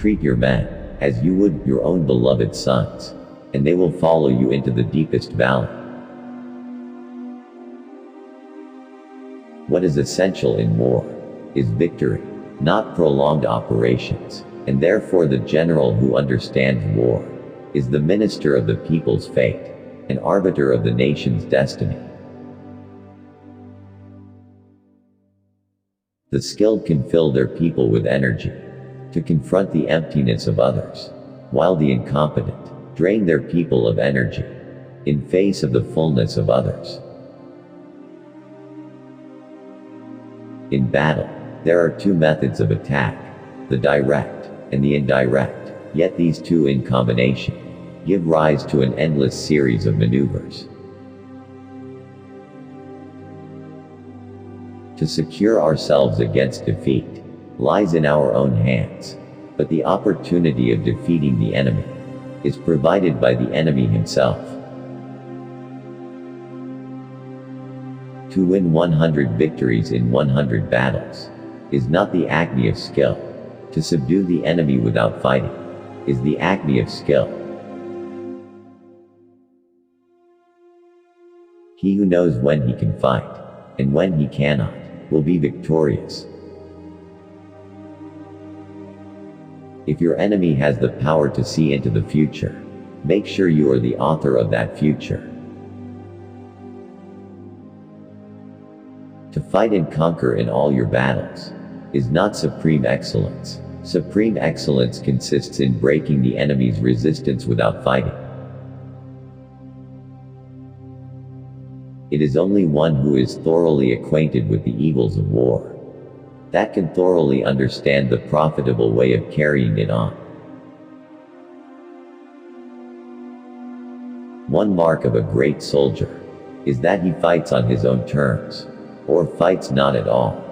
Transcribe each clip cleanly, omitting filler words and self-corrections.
Treat your men as you would your own beloved sons, and they will follow you into the deepest valley. What is essential in war is victory, not prolonged operations, and therefore the general who understands war is the minister of the people's fate, an arbiter of the nation's destiny. The skilled can fill their people with energy to confront the emptiness of others, while the incompetent drain their people of energy in face of the fullness of others. In battle, there are two methods of attack, the direct and the indirect, yet these two in combination give rise to an endless series of maneuvers. To secure ourselves against defeat lies in our own hands, but the opportunity of defeating the enemy is provided by the enemy himself. To win 100 victories in 100 battles is not the acme of skill. To subdue the enemy without fighting is the acme of skill. He who knows when he can fight and when he cannot will be victorious. If your enemy has the power to see into the future, make sure you are the author of that future. To fight and conquer in all your battles is not supreme excellence. Supreme excellence consists in breaking the enemy's resistance without fighting. It is only one who is thoroughly acquainted with the evils of war that can thoroughly understand the profitable way of carrying it on. One mark of a great soldier is that he fights on his own terms, or fights not at all.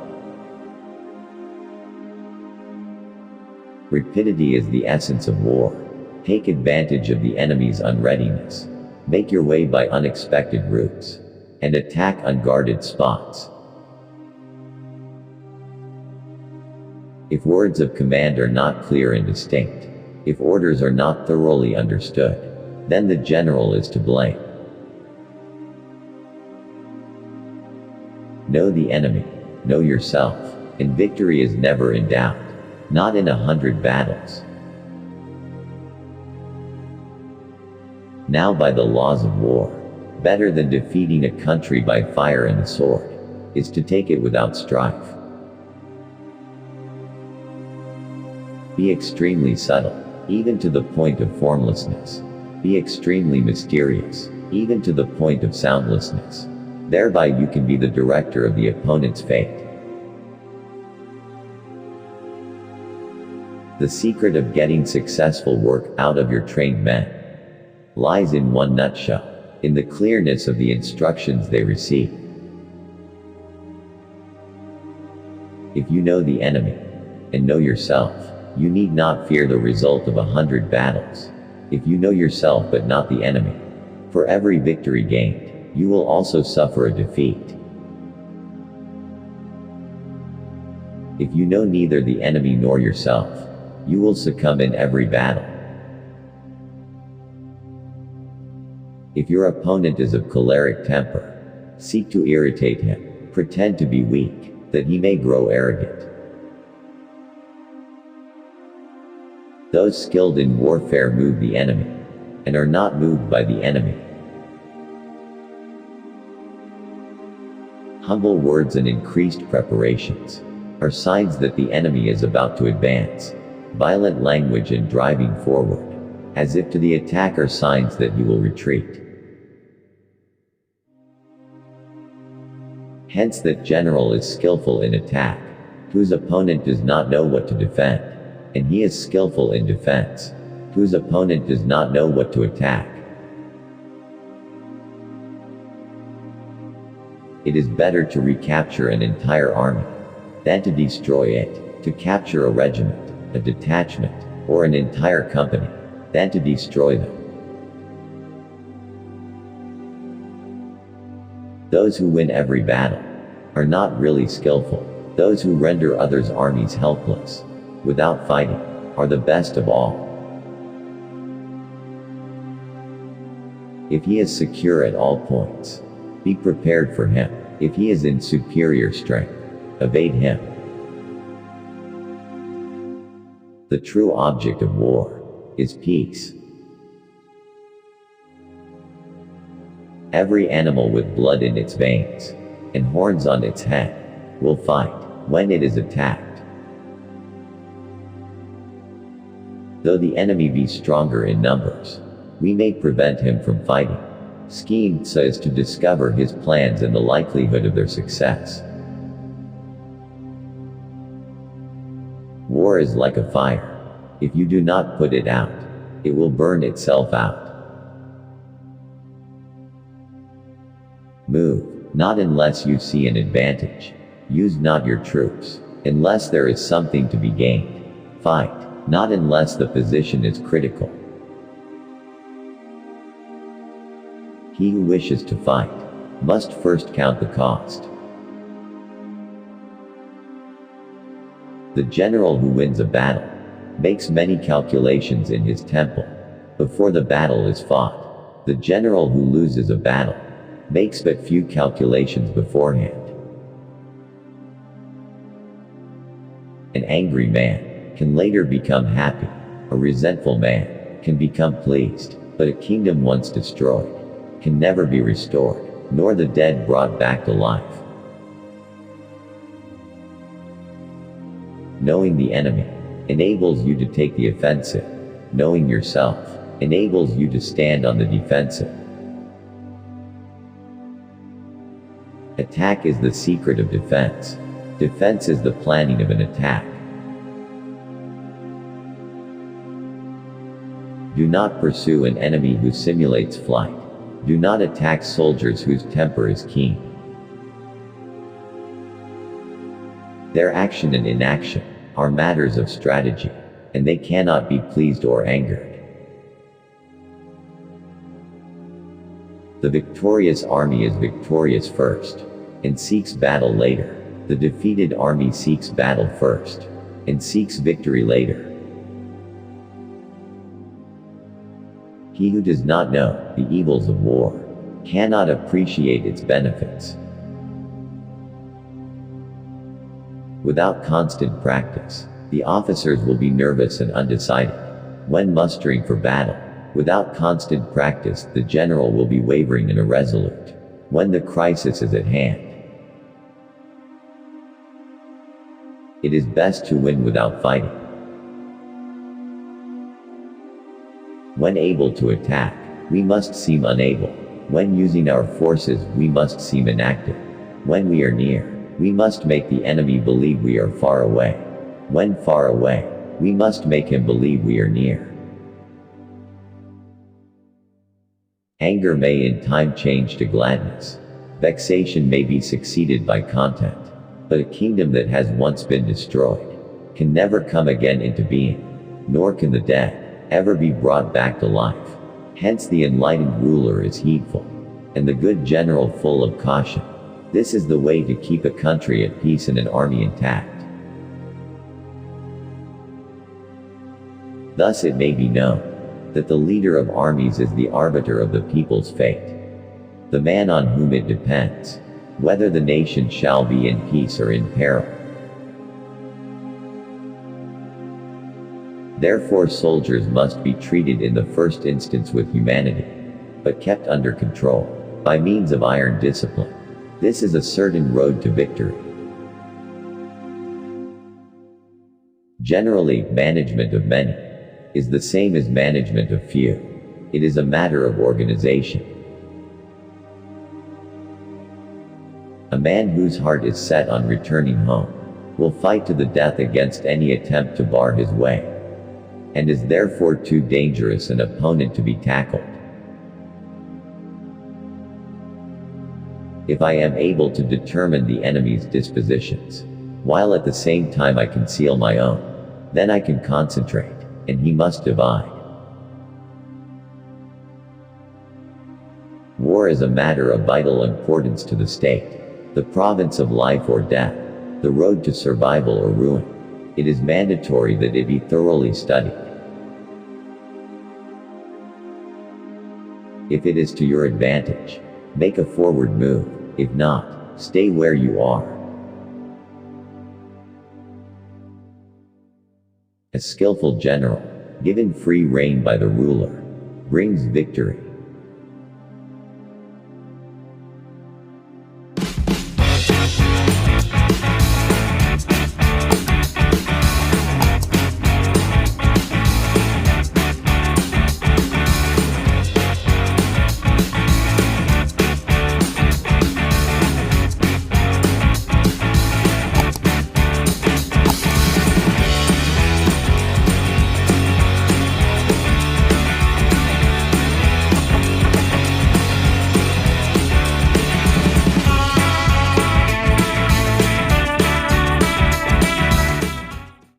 Rapidity is the essence of war. Take advantage of the enemy's unreadiness. Make your way by unexpected routes, and attack unguarded spots. If words of command are not clear and distinct, if orders are not thoroughly understood, then the general is to blame. Know the enemy, know yourself, and victory is never in doubt, not in 100 battles. Now by the laws of war, better than defeating a country by fire and the sword is to take it without strife. Be extremely subtle, even to the point of formlessness. Be extremely mysterious, even to the point of soundlessness. Thereby you can be the director of the opponent's fate. The secret of getting successful work out of your trained men lies in one nutshell, in the clearness of the instructions they receive. If you know the enemy and know yourself, you need not fear the result of 100 battles. If you know yourself but not the enemy, for every victory gained, you will also suffer a defeat. If you know neither the enemy nor yourself, you will succumb in every battle. If your opponent is of choleric temper, seek to irritate him. Pretend to be weak, that he may grow arrogant. Those skilled in warfare move the enemy, and are not moved by the enemy. Humble words and increased preparations are signs that the enemy is about to advance. Violent language and driving forward, as if to the attack, are signs that he will retreat. Hence that general is skillful in attack, whose opponent does not know what to defend, and he is skillful in defense, whose opponent does not know what to attack. It is better to recapture an entire army than to destroy it, to capture a regiment, a detachment, or an entire company, than to destroy them. Those who win every battle are not really skillful. Those who render others' armies helpless, without fighting, are the best of all. If he is secure at all points, be prepared for him. If he is in superior strength, evade him. The true object of war is peace. Every animal with blood in its veins and horns on its head will fight when it is attacked. Though the enemy be stronger in numbers, we may prevent him from fighting, scheme so as to discover his plans and the likelihood of their success. War is like a fire. If you do not put it out, it will burn itself out. Move, not unless you see an advantage. Use not your troops, unless there is something to be gained. Fight, not unless the position is critical. He who wishes to fight must first count the cost. The general who wins a battle makes many calculations in his temple before the battle is fought. The general who loses a battle makes but few calculations beforehand. An angry man can later become happy. A resentful man can become pleased. But a kingdom once destroyed can never be restored, nor the dead brought back to life. Knowing the enemy enables you to take the offensive. Knowing yourself enables you to stand on the defensive. Attack is the secret of defense. Defense is the planning of an attack. Do not pursue an enemy who simulates flight. Do not attack soldiers whose temper is keen. Their action and inaction are matters of strategy, and they cannot be pleased or angered. The victorious army is victorious first, and seeks battle later. The defeated army seeks battle first, and seeks victory later. He who does not know the evils of war cannot appreciate its benefits. Without constant practice, the officers will be nervous and undecided when mustering for battle. Without constant practice, the general will be wavering and irresolute when the crisis is at hand. It is best to win without fighting. When able to attack, we must seem unable. When using our forces, we must seem inactive. When we are near, we must make the enemy believe we are far away. When far away, we must make him believe we are near. Anger may in time change to gladness. Vexation may be succeeded by content. But a kingdom that has once been destroyed can never come again into being, nor can the dead ever be brought back to life. Hence the enlightened ruler is heedful, and the good general full of caution. This is the way to keep a country at peace and an army intact. Thus it may be known that the leader of armies is the arbiter of the people's fate, the man on whom it depends whether the nation shall be in peace or in peril. Therefore soldiers must be treated in the first instance with humanity, but kept under control by means of iron discipline. This is a certain road to victory. Generally, management of many is the same as management of few. It is a matter of organization. A man whose heart is set on returning home will fight to the death against any attempt to bar his way, and is therefore too dangerous an opponent to be tackled. If I am able to determine the enemy's dispositions, while at the same time I conceal my own, then I can concentrate, and he must divide. War is a matter of vital importance to the state, the province of life or death, the road to survival or ruin. It is mandatory that it be thoroughly studied. If it is to your advantage, make a forward move. If not, stay where you are. A skillful general, given free rein by the ruler, brings victory.